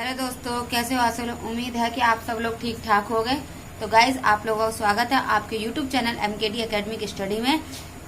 Hello दोस्तों, कैसे हो आप सब लोग। उम्मीद है कि आप सब लोग ठीक ठाक हो गए। तो गाइज, आप लोगों का स्वागत है आपके YouTube channel MKD academic study में।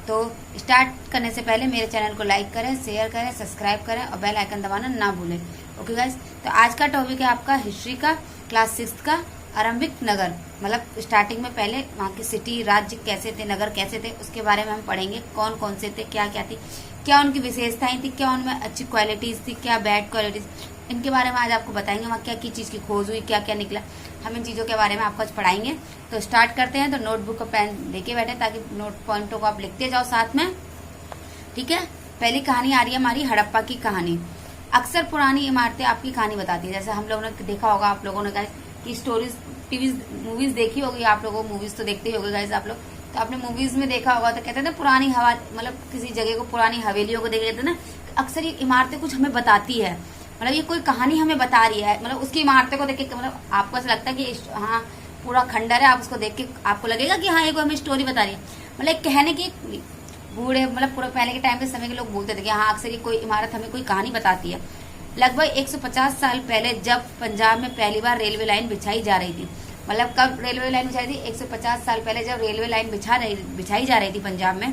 तो स्टार्ट करने से पहले मेरे चैनल को लाइक करें, शेयर करें, सब्सक्राइब करें और बेल आइकन दबाना ना भूलें। ओके गाइज, तो आज का टॉपिक है आपका हिस्ट्री का क्लास 6 का आरंभिक नगर। मतलब स्टार्टिंग में पहले वहाँ की सिटी, राज्य कैसे थे, नगर कैसे थे, उसके बारे में हम पढ़ेंगे। कौन कौन से थे, क्या क्या थी, क्या उनकी विशेषताएं थी, क्या उनमें अच्छी क्वालिटीज थी, क्या बैड क्वालिटीज, इनके बारे में आज आपको बताएंगे। वहाँ क्या की चीज़ की खोज हुई, क्या क्या निकला, हम इन चीज़ों के बारे में आपको आज पढ़ाएंगे। तो स्टार्ट करते हैं। तो नोटबुक का पेन लेके बैठे ताकि नोट पॉइंटों को आप लिखते जाओ साथ में। ठीक है। पहली कहानी आ रही है हमारी हड़प्पा की कहानी। अक्सर पुरानी इमारतें आपकी कहानी बताती है। जैसे हम लोगों ने देखा होगा, आप लोगों ने गाइस की स्टोरीज, टीवी, मूवीज देखी होगी आप लोगों। मूवीज तो देखते ही होगे गाइस आप लोग। तो आपने मूवीज में देखा होगा, तो कहते थे पुरानी हवा, मतलब किसी जगह को, पुरानी हवेलियों को देख लेते ना, अक्सर ये इमारतें कुछ हमें बताती है। मतलब ये कोई कहानी हमें बता रही है। मतलब उसकी इमारतें को देख के मतलब आपको ऐसा लगता है कि हाँ पूरा खंडर है, आप उसको देख के आपको लगेगा कि हाँ ये कोई हमें स्टोरी बता रही है। मतलब कहने की बूढ़े, मतलब पूरा पहले के टाइम के समय के लोग बोलते थे कि हाँ अक्सर ये कोई इमारत हमें कोई कहानी बताती है। लगभग 150 साल पहले जब पंजाब में पहली बार रेलवे लाइन बिछाई जा रही थी, मतलब कब रेलवे लाइन बिछाई थी, 150 साल पहले जब रेलवे लाइन बिछाई जा रही थी पंजाब में,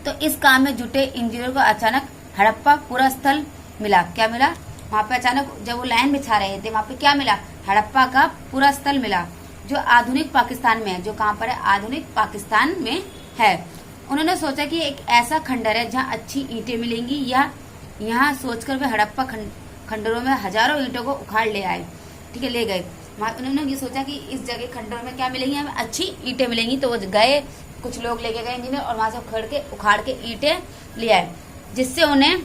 तो इस काम में जुटे इंजीनियर को अचानक हड़प्पा पूरा स्थल मिला। क्या मिला? वहाँ पे अचानक जब वो लाइन बिछा रहे थे, वहाँ पे क्या मिला? हड़प्पा का पूरा स्थल मिला, जो आधुनिक पाकिस्तान में है। जो कहाँ पर है? आधुनिक पाकिस्तान में है। उन्होंने सोचा कि एक ऐसा खंडर है जहाँ अच्छी ईंटें मिलेंगी, या यहाँ सोचकर वे हड़प्पा खंडरों में हजारों ईंटों को उखाड़ ले आए। ठीक है, ले गए। उन्होंने ये सोचा कि इस जगह खंडरों में क्या मिलेंगी, हमें अच्छी ईंटें मिलेंगी। तो वो गए, कुछ लोग लेके गए इंजीनियर, और वहां से उखाड़ के ईंटें ले आए, जिससे उन्हें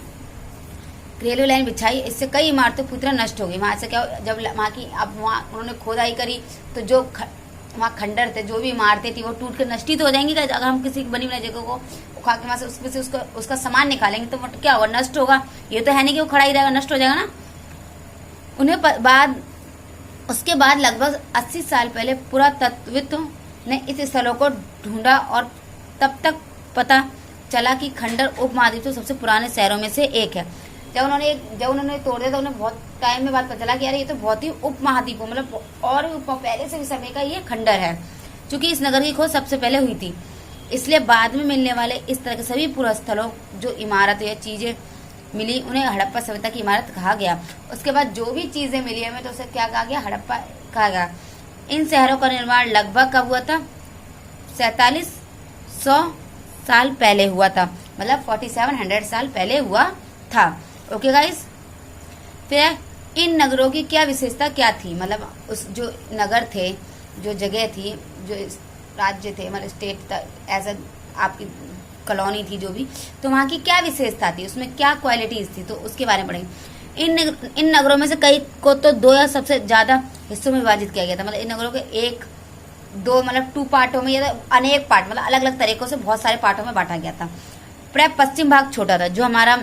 रेलवे लाइन बिछाई। इससे कई इमारतें पूरी तरह नष्ट हो गई। वहां से क्या, जब वहां की अब वहां उन्होंने खोदाई करी तो जो वहाँ खंडर थे, जो भी इमारतें थी, वो टूट कर नष्ट तो हो जाएंगी। अगर हम किसी बनी बनाई जगह को उखाड़ के वहां से उसमें से उसका सामान निकालेंगे तो क्या होगा? नष्ट होगा। ये तो है नहीं कि वो खड़ा ही रहेगा, नष्ट हो जाएगा ना। उन्हें उसके बाद लगभग 80 साल पहले पुरातत्वविदों ने इस स्थलों को ढूंढा और तब तक पता चला कि खंडर उपमहाद्वीप तो सबसे पुराने शहरों में से एक है। जब उन्होंने तोड़ दिया तो उन्हें बहुत टाइम में बाद पता चला कि यार ये तो बहुत ही उपमहाद्वीप, मतलब और पहले से भी समय का ये खंडर है। क्योंकि इस नगर की खोज सबसे पहले हुई थी, इसलिए बाद में मिलने वाले इस तरह के सभी पुरास्थलों, जो इमारतें या चीजें मिली, उन्हें हड़प्पा सभ्यता की इमारत कहा गया। उसके बाद जो भी चीजें मिली हमें, तो उसे क्या कहा गया? हड़प्पा कहा गया। इन शहरों का निर्माण लगभग कब हुआ था? 4700 साल पहले हुआ था, मतलब 4700 साल पहले हुआ था। ओके गाइस, फिर इन नगरों की क्या विशेषता क्या थी? मतलब उस जो नगर थे, जो जगह थी, जो राज्य थे, मतलब स्टेट था, एज आपकी कॉलोनी थी जो भी, तो वहाँ की क्या विशेषता थी, उसमें क्या क्वालिटीज थी, तो उसके बारे में पढ़ेंगे। इन नगरों में से कई को तो दो या सबसे ज्यादा हिस्सों में विभाजित किया गया था। मतलब इन नगरों के एक दो, मतलब 2 पार्टों में, या अनेक पार्ट, मतलब अलग अलग तरीकों से बहुत सारे पार्टों में बांटा गया था। पश्चिम भाग छोटा था। जो हमारा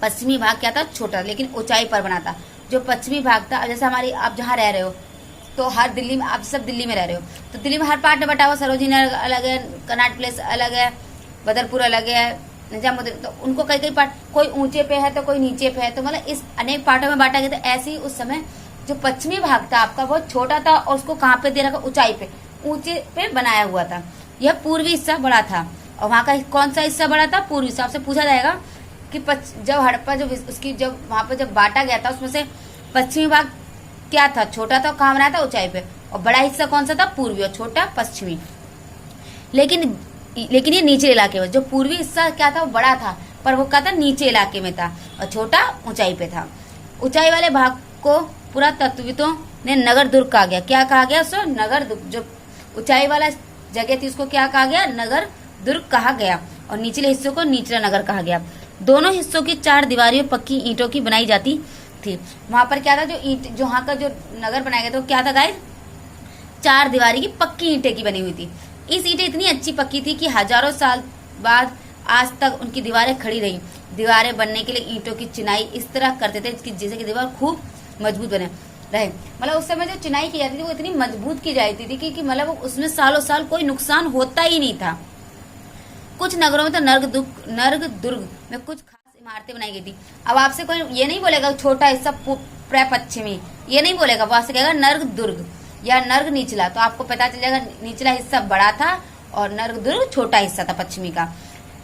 पश्चिमी भाग क्या था? छोटा, लेकिन ऊंचाई पर बना था। जो पश्चिमी भाग था, जैसे हमारी, आप जहाँ रह रहे हो, तो हर दिल्ली में, आप सब दिल्ली में रह रहे हो, तो दिल्ली में हर पार्ट में बटा हुआ। सरोजिनी अलग है, कनॉट प्लेस अलग है, बदरपुर अलग है, निजामुद्दीन, तो उनको कई पार्ट, कोई ऊंचे पे है तो कोई नीचे पे है, तो मतलब इस अनेक पार्टों में बांटा गया था। ऐसे ही उस समय जो पश्चिमी भाग था आपका, वो छोटा था, और उसको कहाँ पे दे रखा? ऊंचाई पे, ऊंचे पे बनाया हुआ था। यह पूर्वी हिस्सा बड़ा था, और वहाँ का कौन सा हिस्सा बड़ा था? पूर्वी हिस्सा। आपसे पूछा जाएगा कि जब हड़प्पा, जब उसकी, जब वहां पर जब बांटा गया था, उसमें से पश्चिमी भाग क्या था? छोटा था, कहाँ बनाया था? ऊंचाई पे। और बड़ा हिस्सा कौन सा था? पूर्वी, और छोटा पश्चिमी। लेकिन ये नीचे इलाके में, जो पूर्वी हिस्सा क्या था? वो बड़ा था, पर वो क्या था? नीचे इलाके में था, और छोटा ऊंचाई पे था। ऊंचाई वाले भाग को पुरातत्वविदों ने नगर दुर्ग कहा गया। क्या कहा गया उसको? नगर दुर्ग। जो ऊंचाई वाला जगह थी उसको क्या कहा गया? नगर दुर्ग कहा गया, और निचले हिस्सों को निचला नगर कहा गया। दोनों हिस्सों की 4 दीवारियों पक्की ईंटों की बनाई जाती थी। वहां पर क्या था? जो ईंट, जो वहां का जो नगर बनाया गया था, वो क्या था गाइस? 4 दीवारी की पक्की ईंटें की बनी हुई थी। इस ईंटें इतनी अच्छी पक्की थी कि हजारों साल बाद आज तक उनकी दीवारें खड़ी रही। दीवारें बनने के लिए ईंटों की चिनाई इस तरह करते थे जिससे कि दीवार खूब मजबूत बने रहे। मतलब उस समय जो चिनाई की जाती थी वो इतनी मजबूत की जाती थी कि मतलब उसमें सालों साल कोई नुकसान होता ही नहीं था। कुछ नगरों में तो नर्ग दुर्ग में कुछ खास इमारतें बनाई गई थी। अब आपसे कोई ये नहीं बोलेगा छोटा हिस्सा प्रपश्चिमी, ये नहीं बोलेगा, वहां से कहेगा नर्ग दुर्ग या नर्ग निचला, तो आपको पता चल जाएगा निचला हिस्सा बड़ा था और नर्ग दुर्ग छोटा हिस्सा था पश्चिमी का।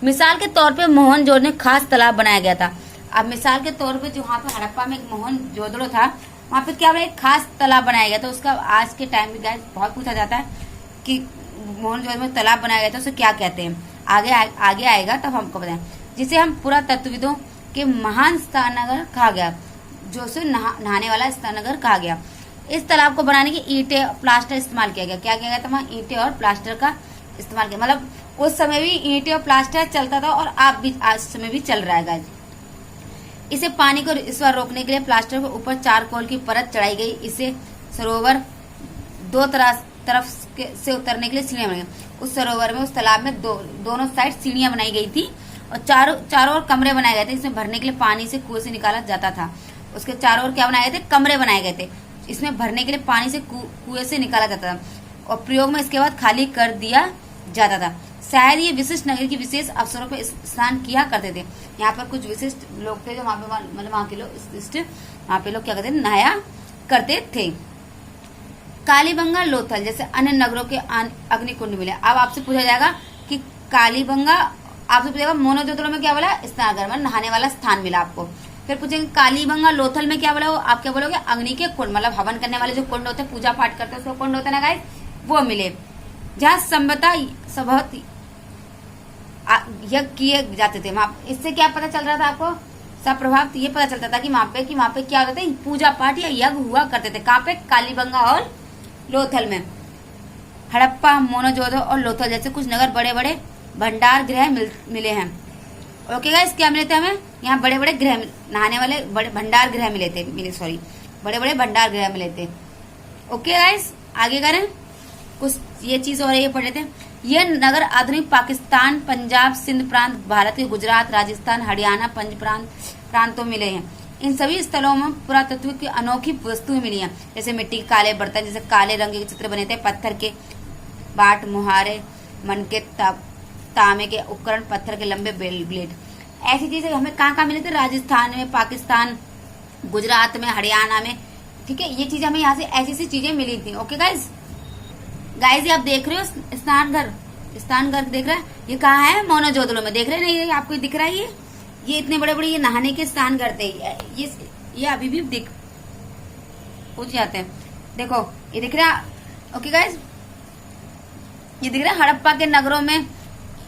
मिसाल के तौर पे मोहनजोदड़ो में खास तालाब बनाया गया था। अब मिसाल के तौर पे जो वहाँ पे हड़प्पा में एक मोहनजोदड़ो था, वहाँ पे क्या एक खास तालाब बनाया गया था। उसका आज के टाइम में गाइस बहुत पूछा जाता है कि मोहनजोदड़ो में तालाब बनाया गया था उसे क्या कहते हैं। आगे आएगा तब हमको बताएं। जिसे हम पुरातत्वविदों के महान स्नानघर कहा गया, जो उसे नहाने वाला स्नानघर कहा गया। इस तालाब को बनाने की ईंटें और प्लास्टर इस्तेमाल किया गया। क्या किया गया था वहाँ? ईंटें और प्लास्टर का इस्तेमाल किया। मतलब उस समय भी ईंटें और प्लास्टर चलता था और आज समय भी चल रहा है गाइस। इसे पानी को इस बार रोकने के लिए प्लास्टर के ऊपर चारकोल की परत चढ़ाई गई। इसे सरोवर दो तरफ से उतरने के लिए सीढ़ियां बनाई गई। उस सरोवर में, उस तालाब में दोनों साइड सीढ़ियां बनाई गई थी और चारों ओर कमरे बनाए गए थे। इसमें भरने के लिए पानी से कुएं से निकाला जाता था। उसके चारों ओर क्या बनाए गए थे? कमरे बनाए गए थे। इसमें भरने के लिए पानी से कुएं से निकाला जाता था और प्रयोग में इसके बाद खाली कर दिया जाता था। शायद ये विशिष्ट नगर की विशेष अवसरों पर स्नान किया करते थे। यहाँ पर कुछ विशिष्ट लोग थे जो वहाँ पे, मतलब वहाँ के लोग विशिष्ट, वहाँ पे लोग क्या करते थे? नहाया करते थे। कालीबंगा, लोथल जैसे अन्य नगरों के अग्निकुंड मिले। अब आपसे पूछा जाएगा कि कालीबंगा, आपसे पूछेगा मोहनजोदड़ो में क्या बोला? स्नानघर में नहाने वाला स्थान मिला आपको। फिर पूछेंगे कालीबंगा, लोथल में क्या बोला? आप क्या बोलोगे? अग्नि के कुंड, मतलब हवन करने वाले जो कुंड होते हैं, पूजा पाठ करते हैं उसको कुंड होता है ना गाइस, वो मिले। जहाँ संभवतः यज्ञ किए जाते थे। वहां इससे क्या पता चल रहा था आपको? सब प्रभाव ये पता चलता था कि वहां पे क्या होता था? पूजा पाठ या यज्ञ हुआ करते थे। कहाँ पे? कालीबंगा और लोथल में। हड़प्पा, मोहनजोदड़ो और लोथल जैसे कुछ नगर बड़े बड़े भंडार गृह मिले हैं। ओके गाइस, क्या मिले थे हमें? यहाँ बड़े बड़े गृह, नहाने वाले बड़े भंडार गृह मिले थे, बड़े बड़े भंडार गृह मिले थे। ओके गाइस, आगे करें कुछ ये चीज और ये पढ़े थे। ये नगर आधुनिक पाकिस्तान, पंजाब, सिंध प्रांत, भारत के गुजरात, राजस्थान, हरियाणा, पंज प्रांतों में मिले हैं। इन सभी स्थलों में पुरातत्व की अनोखी वस्तुएं मिली हैं, जैसे मिट्टी के काले बर्तन, जैसे काले रंग के चित्र बने थे, पत्थर के बाट, मुहारे, मनके, तांबे के उपकरण, पत्थर के लंबे ब्लेड। ऐसी चीजें हमें कहाँ मिले थे? राजस्थान में, पाकिस्तान, गुजरात में, हरियाणा में। ठीक है, ये चीजें हमें यहाँ से ऐसी चीजें मिली थी। ओके गाइज, ये आप देख रहे हो स्नानघर देख रहे हैं, ये कहाँ है? मोहनजोदड़ो में। देख रहे हैं ना, ये आपको दिख रहा है? ये इतने बड़े बड़े ये नहाने के स्नानघर थे। ये अभी भी पूछ जाते हैं। देखो ये दिख रहा है। ओके गाइज, ये दिख रहा है हड़प्पा के नगरों में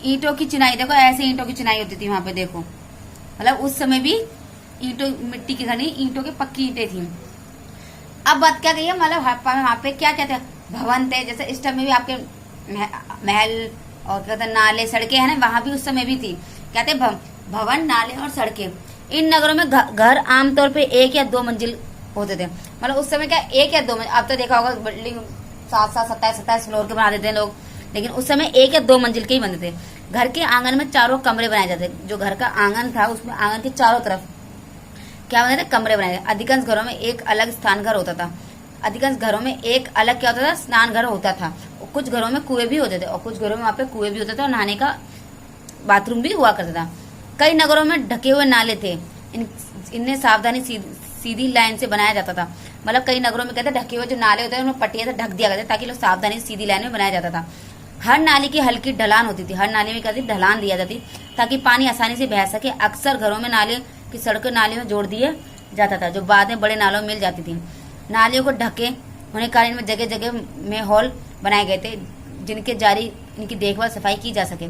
ईंटों की चिनाई। देखो ऐसे ईंटों की चिनाई होती थी वहां पे। देखो मतलब उस समय भी ईंटों, मिट्टी की घनी ईंटों के पक्की ईंटें थी। अब बात क्या कही है? मतलब हड़प्पा में वहां पे क्या क्या था? भवन थे, जैसे इस टाइम में भी आपके महल और क्या कहते हैं, नाले, सड़कें है ना, वहां भी उस समय भी थी। कहते भवन, नाले और सड़कें। इन नगरों में घर आमतौर पे 1 या 2 मंजिल होते थे। मतलब उस समय क्या 1 या 2 मंजिल, अब तो देखा होगा बिल्डिंग 7-27 फ्लोर के बना देते हैं लोग, लेकिन उस समय 1 या 2 मंजिल के ही बनते थे। घर के आंगन में चारों कमरे बनाए जाते। जो घर का आंगन था उसमें आंगन के चारों तरफ क्या बनाए थे? कमरे बनाए थे। अधिकांश घरों में एक अलग स्नान घर होता था। अधिकांश घरों में एक अलग क्या होता था? स्नान घर होता था। और कुछ घरों में कुएं भी होते थे और कुछ घरों में वहां पे कुएं भी होते थे और नहाने का बाथरूम भी हुआ करता था। कई नगरों में ढके हुए नाले थे। इन्हें सावधानी सीधी लाइन से बनाया जाता था। मतलब कई नगरों में कहते ढके हुए जो नाले होते हैं उनमें पट्टियां से ढक दिया करते ताकि लोग सावधानी सीधी लाइन में बनाया जाता था। हर नाली की हल्की ढलान होती थी। हर नाली में कहते ढलान दिया जाती ताकि पानी आसानी से बह सके। अक्सर घरों में नाले की सड़कें नाले में जोड़ दिए जाता था, जो बाद में बड़े नालों में मिल जाती थी। नालियों को ढके होने के कारण जगह जगह में हॉल बनाए गए थे जिनके जारी इनकी देखभाल सफाई की जा सके।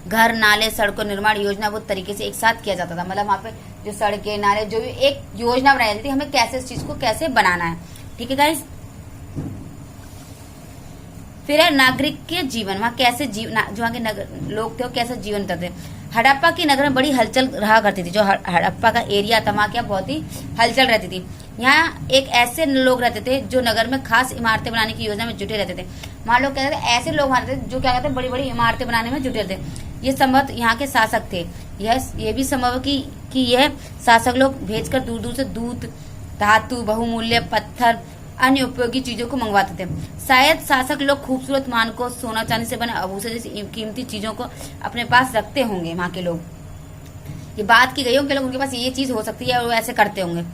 घर, नाले, सड़कों निर्माण योजनाबद्ध तरीके से एक साथ किया जाता था। मतलब वहाँ पे जो सड़कें, नाले, जो भी एक योजना बनाई जाती थी, हमें कैसे इस चीज को कैसे बनाना है। ठीक है गाइस। फिर है नागरिक के जीवन। वहाँ कैसे जो वहाँ के लोग थे वो कैसे जीवन करते। हड़प्पा की नगर में बड़ी हलचल रहा करती थी। जो हड़प्पा का एरिया था वहाँ क्या बहुत ही हलचल रहती थी। यहाँ एक ऐसे लोग रहते थे जो नगर में खास इमारतें बनाने की योजना में जुटे रहते थे। वहाँ लोग कहते थे ऐसे लोग वहाँ रहते थे जो क्या कहते हैं बड़ी बड़ी इमारतें बनाने में जुटे रहते। ये संभव यहाँ के शासक थे। ये भी संभव कि यह शासक लोग भेजकर दूर दूर से दूध, धातु, बहुमूल्य पत्थर, अन्य उपयोगी चीजों को मंगवाते थे। शायद शासक लोग खूबसूरत मानकों, सोना चांदी से बने आभूषण जैसी कीमती चीजों को अपने पास रखते होंगे। वहाँ के लोग, ये बात की गई हो कि लोग उनके पास ये चीज हो सकती है और वो ऐसे करते होंगे।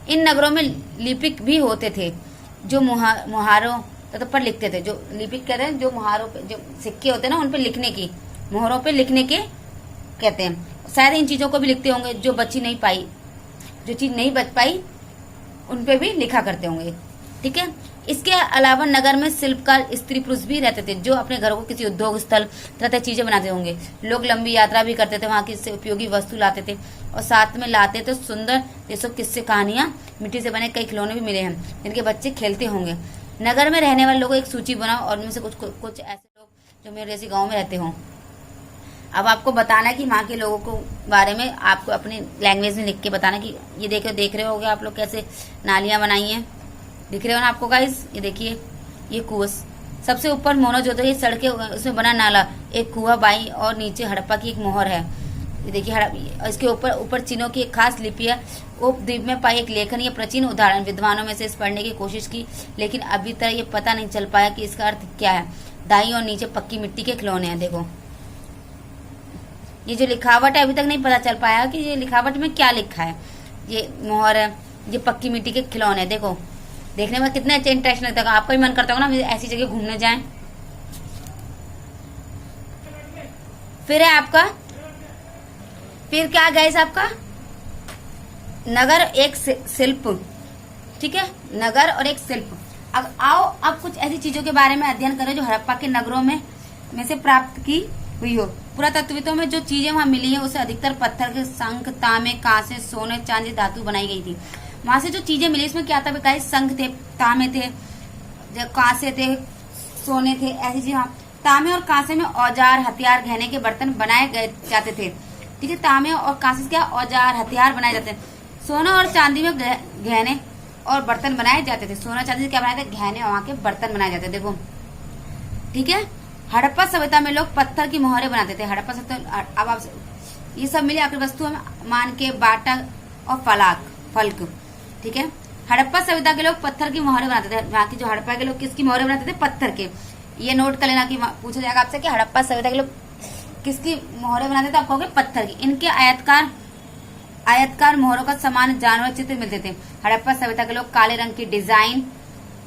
इन नगरों में लिपिक भी होते थे जो मुहारों तो पर लिखते थे। जो लिपिक कहते हैं जो मुहारों पे जो सिक्के होते हैं ना उन पे लिखने की, मोहरों पे लिखने के कहते हैं। शायद इन चीजों को भी लिखते होंगे जो बची नहीं पाई, जो चीज नहीं बच पाई उन पे भी लिखा करते होंगे। ठीक है। इसके अलावा नगर में शिल्पकार स्त्री पुरुष भी रहते थे जो अपने घरों को किसी उद्योग स्थल तरह तरह चीजें बनाते होंगे। लोग लंबी यात्रा भी करते थे, वहां की से उपयोगी वस्तु लाते थे और साथ में लाते थे सुंदर जैसे किस्से कहानियां, मिट्टी से बने कई खिलौने भी मिले हैं जिनके बच्चे खेलते होंगे। नगर में रहने वाले लोगों की एक सूची बनाओ और उनमें से कुछ ऐसे लोग जो मेरे जैसे गाँव में रहते हों। अब आपको बताना है कि वहाँ के लोगों को बारे में आपको अपनी लैंग्वेज में लिख के बताना कि ये देख रहे होगे आप लोग कैसे नालियां बनाई हैं, दिख रहे हो ना आपको गाइस। ये देखिए ये कुआं, सबसे ऊपर मोहनजोदड़ो सड़कें उसमें बना नाला, एक कुआं बाई और नीचे हड़प्पा की एक मोहर है। ये देखिए इसके ऊपर चीनों की एक खास लिपि है। उपद्वीप में पाई एक लेखन, ये प्राचीन उदाहरण विद्वानों में से इस पढ़ने की कोशिश की लेकिन अभी तक ये पता नहीं चल पाया कि इसका अर्थ क्या है। दाई और नीचे पक्की मिट्टी के खिलौने हैं। देखो ये जो लिखावट है अभी तक नहीं पता चल पाया कि ये लिखावट में क्या लिखा है। ये मोहर है, ये पक्की मिट्टी के खिलौने। देखो देखने में कितने अच्छे इंटरेस्ट लगता है। आपका भी मन करता होगा ना ऐसी जगह घूमने जाएं। फिर है आपका, फिर क्या गाइस आपका नगर एक शिल्प। ठीक है, नगर और एक शिल्प। अब आओ अब कुछ ऐसी चीजों के बारे में अध्ययन करें जो हड़प्पा के नगरों में से प्राप्त की हुई हो। पुरातत्वियों में जो चीजें वहां मिली है उसे अधिकतर पत्थर के शंख, तांबे, कांसे, सोने, चांदी, धातु बनाई गई थी। वहां से जो चीजें मिली इसमें क्या था गाइस, शंख थे, तांबे थे, कांसे थे, सोने थे, ऐसी चीजें। तांबे और कांसे में औजार, हथियार, गहने के बर्तन बनाए गए जाते थे। ठीक है, तांबे और कांसे से क्या औजार, हथियार बनाए जाते थे। सोना और चांदी में गहने और बर्तन बनाए जाते थे। सोना चांदी से क्या बनाए थे, गहने और वहां के बर्तन बनाए जाते थे। देखो ठीक है। हड़प्पा सभ्यता में लोग पत्थर की मोहरें बनाते थे। हड़प्पा सभ्यता अब आप ये सब मिली आखिरी वस्तु मान के बाटा और फल्क। ठीक है, हड़प्पा सभ्यता के लोग पत्थर की मोहरें बनाते थे। वहां की जो हड़प्पा के लोग किसकी मोहरें बनाते थे, पत्थर के। ये नोट कर लेना कि पूछा जाएगा आपसे कि हड़प्पा सभ्यता के लोग किसकी मोहरें बनाते थे, आप कहोगे पत्थर की। इनके आयतकार मोहरों का समान जानवर चित्र मिलते थे। हड़प्पा सभ्यता के लोग काले रंग की डिजाइन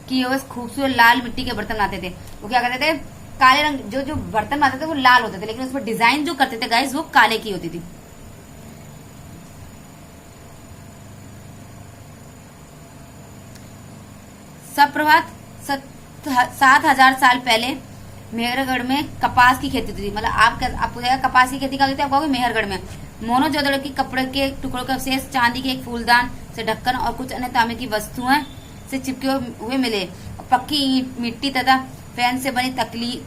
की खूबसूरत लाल मिट्टी के बर्तन बनाते थे। वो क्या करते थे, काले रंग जो बर्तन बनाते थे वो लाल होते थे लेकिन उस पर डिजाइन जो करते थे गाइस वो काले की होती थी। सप्रभात 7,000 साल पहले मेहरगढ़ में कपास की खेती थी। मतलब आपको कपास की खेती करते थे, आप कहोगे मेहरगढ़ में। मोहनजोदड़ो की कपड़े के टुकड़ों का अवशेष, चांदी के एक फूलदान से ढक्कन और कुछ अन्य तांबे की वस्तुएं से चिपके हुए मिले। पक्की ईंट, मिट्टी तथा फैन से बनी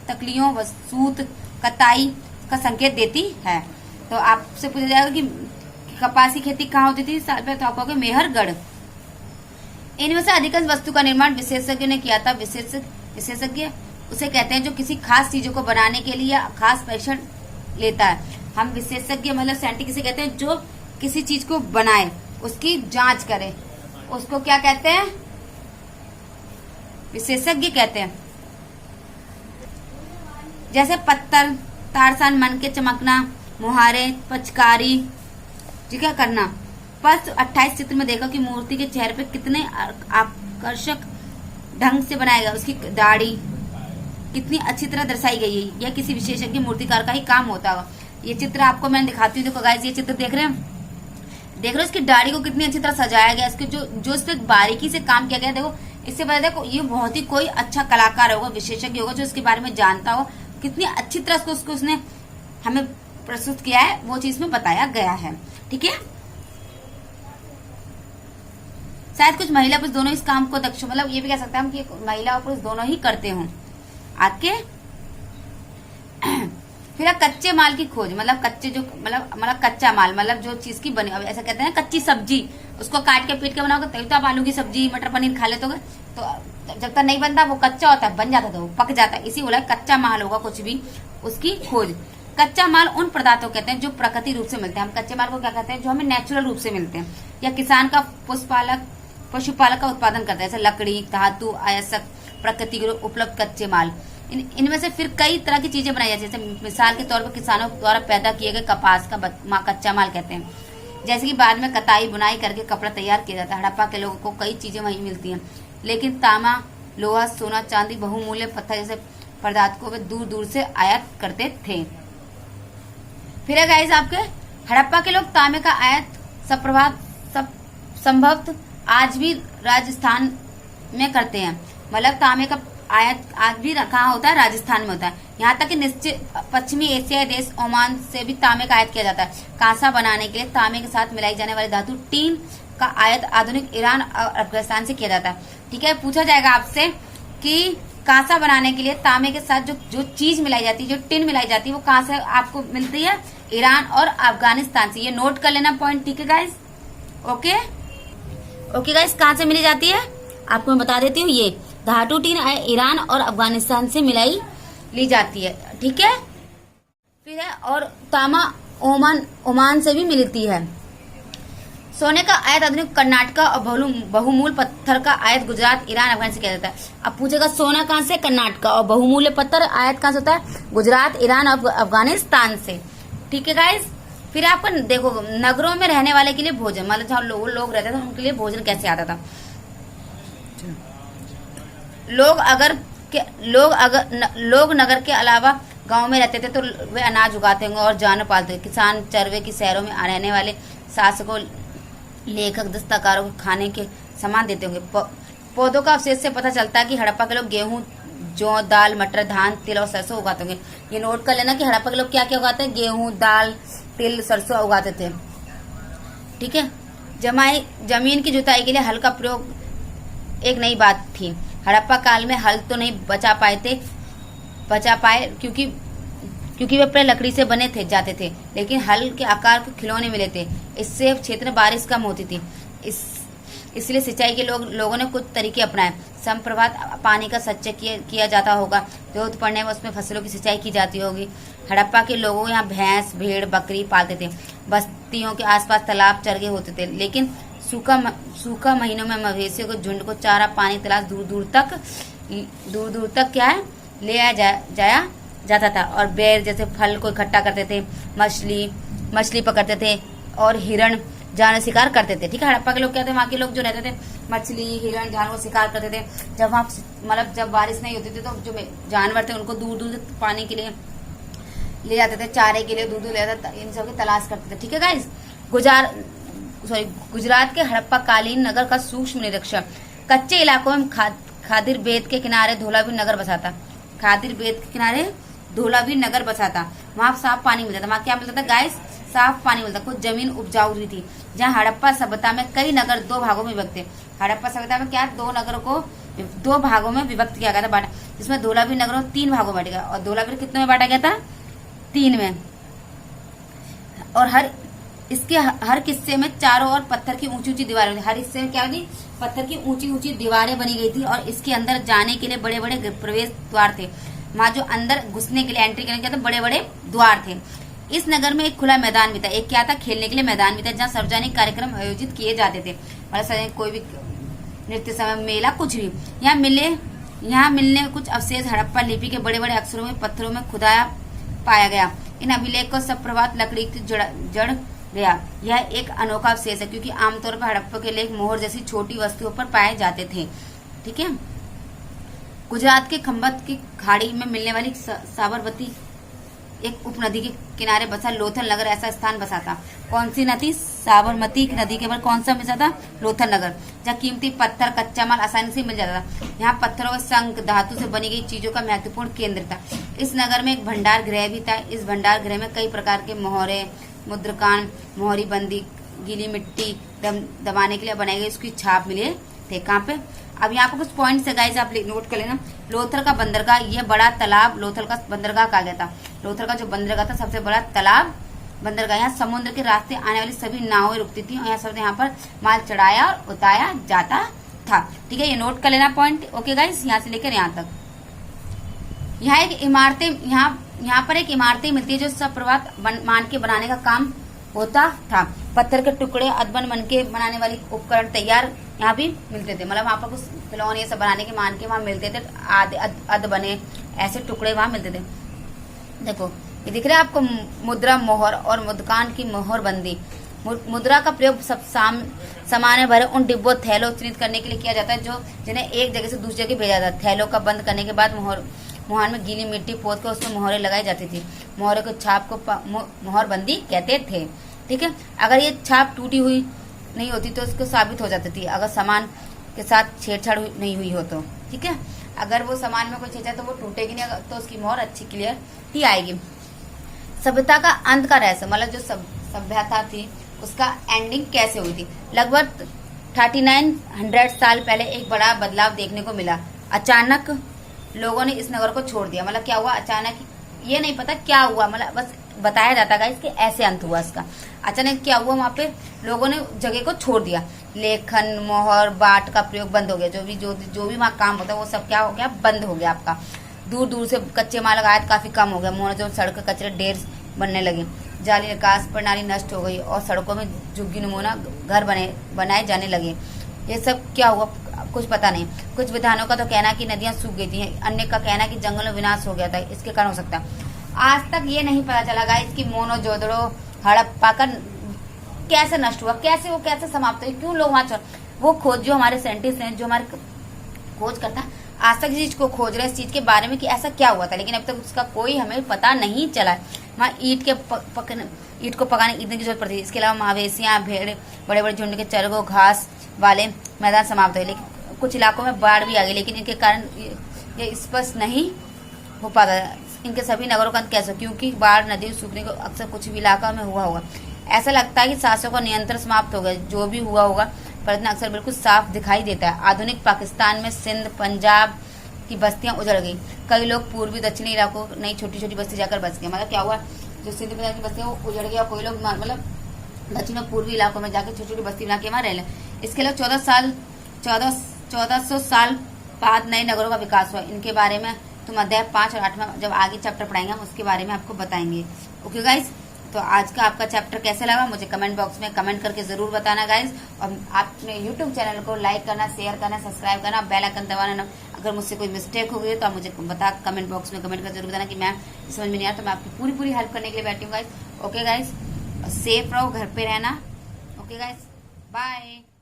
तकलियों व सूत कताई का संकेत देती है। तो आपसे पूछा जाएगा कि कपास की खेती कहाँ होती थी साल पहले, तो आप कहोगे मेहरगढ़। इनमें से अधिकांश वस्तु का निर्माण विशेषज्ञ ने किया था। विशेषज्ञ उसे कहते हैं जो किसी खास चीजों को बनाने के लिए खास परीक्षण लेता है। हम विशेषज्ञ मतलब साइंटिस्ट किसे कहते हैं, जो किसी चीज को बनाए, उसकी जांच करे, उसको क्या कहते हैं, विशेषज्ञ कहते हैं। जैसे पत्थर, तारसान, मन के चमकना, मुहारे, पचकारी, ठीक है, करना। पद 28 चित्र में देखा कि मूर्ति के चेहरे पे कितने आकर्षक ढंग से बनाया गया, उसकी दाढ़ी कितनी अच्छी तरह दर्शाई गई है। यह किसी विशेषज्ञ मूर्तिकार का ही काम होता होगा। ये चित्र आपको मैं दिखाती हूँ। देखो गाइस, ये चित्र देख रहे हो इसकी दाढ़ी को कितनी अच्छी तरह सजाया गया, इसके जो इस पे बारीकी से काम किया गया। देखो इससे पता देखो ये बहुत ही कोई अच्छा कलाकार होगा, विशेषज्ञ होगा जो इसके बारे में जानता हो। कितनी अच्छी तरह उसको उसने हमें प्रस्तुत किया है, वो चीज में बताया गया है। ठीक है, शायद कुछ महिला पुरुष दोनों इस काम को दक्ष, मतलब ये भी कह सकते हैं हम कि महिला और पुरुष दोनों ही करते हों। आगे फिर कच्चे माल की खोज, मतलब कच्चे जो मतलब कच्चा माल, मतलब जो चीज की बनी, ऐसा कहते हैं कच्ची सब्जी, उसको काट के पीट के बनाओगे तभी तो आप आलू की सब्जी मटर पनीर खा लेते हो। तो जब तक नहीं बनता वो कच्चा होता है, बन जाता तो वो पक जाता है, इसी बोला कच्चा माल होगा कुछ भी, उसकी खोज। कच्चा माल उन पदार्थों कहते हैं जो प्रकृति रूप से मिलते हैं। हम कच्चे माल को क्या कहते हैं, जो हमें नेचुरल रूप से मिलते हैं, या किसान का पशुपालक का उत्पादन करता है, जैसे लकड़ी, धातु, आयस्क, प्रकृति के उपलब्ध कच्चे माल। इनमें से फिर कई तरह की चीजें बनाई जाती है। जैसे मिसाल के तौर पर किसानों द्वारा पैदा किए गए कपास का कच्चा माल कहते हैं। जैसे कि बाद में कताई बुनाई करके कपड़ा तैयार किया जाता है। हड़प्पा के लोगों को कई चीजें वहीं मिलती हैं, लेकिन तांबा, लोहा, सोना, चांदी, बहुमूल्य पत्थर जैसे पदार्थ को वे दूर दूर से आयात करते थे। फिर है गाइस आपके हड़प्पा के लोग तांबे का आयात संभवतः आज भी राजस्थान में करते हैं। मतलब तांबे का आयात आज भी कहाँ होता है? राजस्थान में होता है। यहाँ तक कि निश्चित पश्चिमी एशियाई देश ओमान से भी तांबे का आयात किया जाता है। कांसा बनाने के लिए तांबे के साथ मिलाई जाने वाली धातु टीन का आयात आधुनिक ईरान और अफगानिस्तान से किया जाता है। ठीक है, पूछा जाएगा आपसे कि कांसा बनाने के लिए तांबे के साथ जो चीज मिलाई जाती है, जो टिन मिलाई जाती है, वो कहाँ से आपको मिलती है? ईरान और अफगानिस्तान से। ये नोट कर लेना पॉइंट। ठीक है गाइस, ओके गाइस, कहाँ से मिली जाती है आपको मैं बता देती हूँ। ये धातु टीन ईरान और अफगानिस्तान से मिलाई ली जाती है। ठीक है, फिर है और तांबा ओमान से भी मिलती है। सोने का आयात आधुनिक कर्नाटक और बहुमूल्य पत्थर का आयात गुजरात, ईरान, अफगानिस्तान से किया जाता है। अब पूछेगा सोना कहाँ से? कर्नाटक। और बहुमूल्य पत्थर आयात कहाँ से होता है? गुजरात, ईरान और अफगानिस्तान से। ठीक है गाइस, फिर आपको देखो नगरों में रहने वाले के लिए भोजन, मतलब जहाँ लोग रहते थे उनके लिए भोजन कैसे आता था। लोग नगर के अलावा गांव में रहते थे तो वे अनाज उगाते होंगे और जानवर पालते। किसान चरवे की शहरों में रहने वाले शासकों, लेखक, दस्तकारों को खाने के सामान देते होंगे। पौधों का अवशेष से पता चलता है कि हड़प्पा के लोग गेहूं, जौ, दाल, मटर, धान, तिल और सरसों उगाते होंगे। ये नोट कर लेना कि हड़प्पा के लोग क्या क्या उगाते हैं? गेहूं, दाल, तिल, सरसों उगाते थे। ठीक है, जमीन की जुताई के लिए हल का प्रयोग एक नई बात थी। हड़प्पा काल में हल तो नहीं बचा पाए क्योंकि वे पहले लकड़ी से बने जाते थे, लेकिन हल के आकार के खिलौने मिले थे। इससे क्षेत्र में बारिश कम होती थी, इसलिए सिंचाई के लोगों ने कुछ तरीके अपनाए। समप्रभात पानी का संचय किया जाता होगा, जोत पड़ने में उसमें फसलों की सिंचाई की जाती होगी। हड़प्पा के लोगों यहाँ भैंस, भेड़, बकरी पालते थे। बस्तियों के आसपास तालाब, चरगे होते थे, लेकिन सूखा महीनों में मवेशियों के झुंड को चारा, पानी, तलाश दूर दूर तक क्या है ले जाया जाता था। और बेर जैसे फल को इकट्ठा करते थे, मछली पकड़ते थे और हिरण जानवर शिकार करते थे। ठीक है, हड़प्पा के लोग क्या थे? वहाँ के लोग जो रहते थे मछली, हिरण, जानवर शिकार करते थे। जब वहाँ मतलब जब बारिश नहीं होती थी तो जो जानवर थे उनको दूर दूर पानी के लिए ले जाते थे, चारे के लिए दूर दूर ले जाते थे, इन सब की तलाश करते थे। ठीक है गाइस, गुजरात के हड़प्पा कालीन नगर का सूक्ष्म निरीक्षण। कच्चे इलाकों में खादिर बेद के किनारे धोलावीर नगर बसा था। वहाँ साफ पानी मिलता था। वहाँ क्या मिलता था गाइस? साफ पानी मिलता। कुछ जमीन उपजाऊ हुई थी। जहाँ हड़प्पा सभ्यता में कई नगर दो भागों में विभक्त थे। हड़प्पा सभ्यता में क्या दो नगरों को दो भागों में विभक्त किया गया था, जिसमें धोलावीर नगर 3 भागों में बांटा गया। और धोलावीर कितने में बांटा गया था? 3 में। और इसके हर किस्से में चारों ओर पत्थर की ऊंची ऊंची दीवारें, हर हिस्से में क्या होती? पत्थर की ऊंची ऊंची दीवारें बनी गई थी। और इसके अंदर जाने के लिए बड़े बड़े प्रवेश द्वार थे। वहां जो अंदर घुसने के लिए, एंट्री करने के लिए बड़े बड़े द्वार थे। इस नगर में एक खुला मैदान भी था। एक क्या था? खेलने के लिए मैदान भी था, जहाँ सार्वजनिक कार्यक्रम आयोजित किए जाते थे। मतलब कोई भी नृत्य समय, मेला, कुछ भी। यहाँ मिलने कुछ अवशेष हड़प्पा लिपि के बड़े बड़े अक्षरों में पत्थरों में खुदाया पाया गया। इन अभिलेख को सब प्रभात लकड़ी की जड़ गया। यह एक अनोखा अवशेष है क्योंकि आमतौर पर हड़प्पा के लेख मोहर जैसी छोटी वस्तुओं पर पाए जाते थे। ठीक है, गुजरात के खंबत की खाड़ी में मिलने वाली साबरमती एक उपनदी के किनारे बसा लोथल नगर ऐसा स्थान बसा था। कौन सी नदी? साबरमती नदी के ऊपर कौन सा बसा था? लोथल नगर, जहाँ कीमती पत्थर, कच्चा माल आसानी से मिल जाता था। यहाँ पत्थरों व शंख धातु से बनी गई चीजों का महत्वपूर्ण केंद्र था। इस नगर में एक भंडार गृह भी था। इस भंडार गृह में कई प्रकार के मोहरे, मुद्रकान, मोहरी बंदी, गीली मिट्टी दबाने के लिए बनाई गई उसकी छाप मिले थे। कहाँ पे? अब यहाँ पर कुछ पॉइंट्स है गाइस, आप नोट कर लेना। लोथल का बंदरगाह, यह बड़ा तालाब लोथल का बंदरगाह कहा गया था। लोथल का जो बंदरगाह था सबसे बड़ा तालाब बंदरगाह। यहाँ समुद्र के रास्ते आने वाली सभी नावें रुकती थी और यहाँ पर माल चढ़ाया और उतारा जाता था। ठीक है, ये नोट कर लेना पॉइंट। ओके गाइस, यहाँ से लेकर यहाँ तक। यहाँ पर एक इमारतें मिलती है जो सब प्रभात मान के बनाने का काम होता था। पत्थर के टुकड़े, अदबन बन के बनाने वाली उपकरण तैयार यहाँ भी मिलते थे। मतलब वहाँ पर कुछ खिलौने ये सब बनाने के मान के वहाँ मिलते थे। अद बने ऐसे टुकड़े वहाँ मिलते थे। देखो ये दिख रहा है आपको, मुद्रा मोहर और मुद्कान की मोहर बंदी। मुद्रा का प्रयोग सब सामान्य भरे उन डिब्बों थैलों चिन्हित करने के लिए किया जाता है जो जिन्हें एक जगह से दूसरी जगह भेजा जाता है। थैलों का बंद करने के बाद मुहार में गीली मिट्टी पोत कर उसमें मोहरें लगाई जाती थी। मोहरे को छाप को मोहरबंदी कहते थे। ठीक है, अगर ये छाप टूटी हुई नहीं होती तो उसको साबित हो जाती थी अगर सामान के साथ छेड़छाड़ नहीं हुई हो तो। ठीक है, अगर वो सामान में कोई छेड़छाड़ तो वो टूटेगी नहीं, तो उसकी मोहर अच्छी क्लियर ही आएगी। सभ्यता का अंत का रहस्य, मतलब जो सभ्यता थी उसका एंडिंग कैसे हुई थी। लगभग 3900 साल पहले एक बड़ा बदलाव देखने को मिला। अचानक लोगों ने इस नगर को छोड़ दिया। मतलब क्या हुआ अचानक, ये नहीं पता क्या हुआ, मतलब बस बताया जाता है कि ऐसे अंत हुआ इसका। अचानक क्या हुआ, वहां पे लोगों ने जगह को छोड़ दिया। लेखन, मोहर, बाट का प्रयोग बंद हो गया। जो भी वहाँ काम होता है वो सब क्या हो गया, बंद हो गया आपका। दूर दूर से कच्चे माल का आयात काफी कम हो गया। मोहर सड़क कचरे ढेर बनने लगे। जाली निकास प्रणाली नष्ट हो गई और सड़कों में झुग्गी नमूना घर बनाए जाने लगे। ये सब क्या हुआ कुछ पता नहीं। कुछ विद्वानों का तो कहना कि नदियां सूख गई थी, अन्य का कहना कि जंगल में विनाश हो गया था, इसके कारण हो सकता है। आज तक ये नहीं पता चला गाइस कि मोहनजोदड़ो हड़प्पा का कैसे नष्ट हुआ, कैसे समाप्त हुआ, क्यों लोग वहां वो खोज जो हमारे साइंटिस्ट हैं, जो हमारे खोज करता है, आज तक इस चीज को खोज रहे हैं, इस चीज के बारे में कि ऐसा क्या हुआ था, लेकिन अब तक उसका कोई हमें पता नहीं चला है। वहाँ ईट को पकाने ईंधन की जरूरत पड़ती है। इसके अलावा मवेशियां, भेड़, बड़े बड़े झुंड के चरगों, घास वाले मैदान समाप्त हुए। लेकिन कुछ इलाकों में बाढ़ भी आ गई, लेकिन इनके कारण ये स्पष्ट नहीं हो पाता इनके सभी नगरों का अंत कैसे, क्योंकि बाढ़, नदी सूखने को अक्सर कुछ भी इलाका में हुआ होगा। ऐसा लगता है कि शासकों का नियंत्रण समाप्त हो गया। जो भी हुआ होगा पर अक्सर बिल्कुल साफ दिखाई देता है। आधुनिक पाकिस्तान में सिंध, पंजाब की बस्तियां उजड़ गई। कई लोग पूर्वी दक्षिणी इलाकों नई छोटी छोटी बस्ती जाकर बस गए। मतलब क्या हुआ, जो सिंध पंजाब की बस्तियां वो उजड़ गई और कोई लोग मतलब दक्षिण और पूर्वी इलाकों में जाकर छोटी छोटी बस्ती बना के वहां रह लें। इसके अलावा 1400 साल बाद नए नगरों का विकास हुआ। इनके बारे में तुम अध्याय 5 और 8 में जब आगे चैप्टर पढ़ाएंगे हम उसके बारे में आपको बताएंगे। ओके गाइस, तो आज का आपका चैप्टर कैसा लगा मुझे कमेंट बॉक्स में कमेंट करके जरूर बताना गाइस। और आपने यूट्यूब चैनल को लाइक करना, शेयर करना, सब्सक्राइब करना, बेल आइकन दबाना। अगर मुझसे कोई मिस्टेक हो गई तो आप मुझे कमेंट बॉक्स में कमेंट कर जरूर बताना कि मैम समझ में नहीं आया, तो मैं आपकी पूरी हेल्प करने के लिए बैठी हूँ गाइस। ओके गाइस, सेफ रहो, घर पे रहना। Okay guys, bye.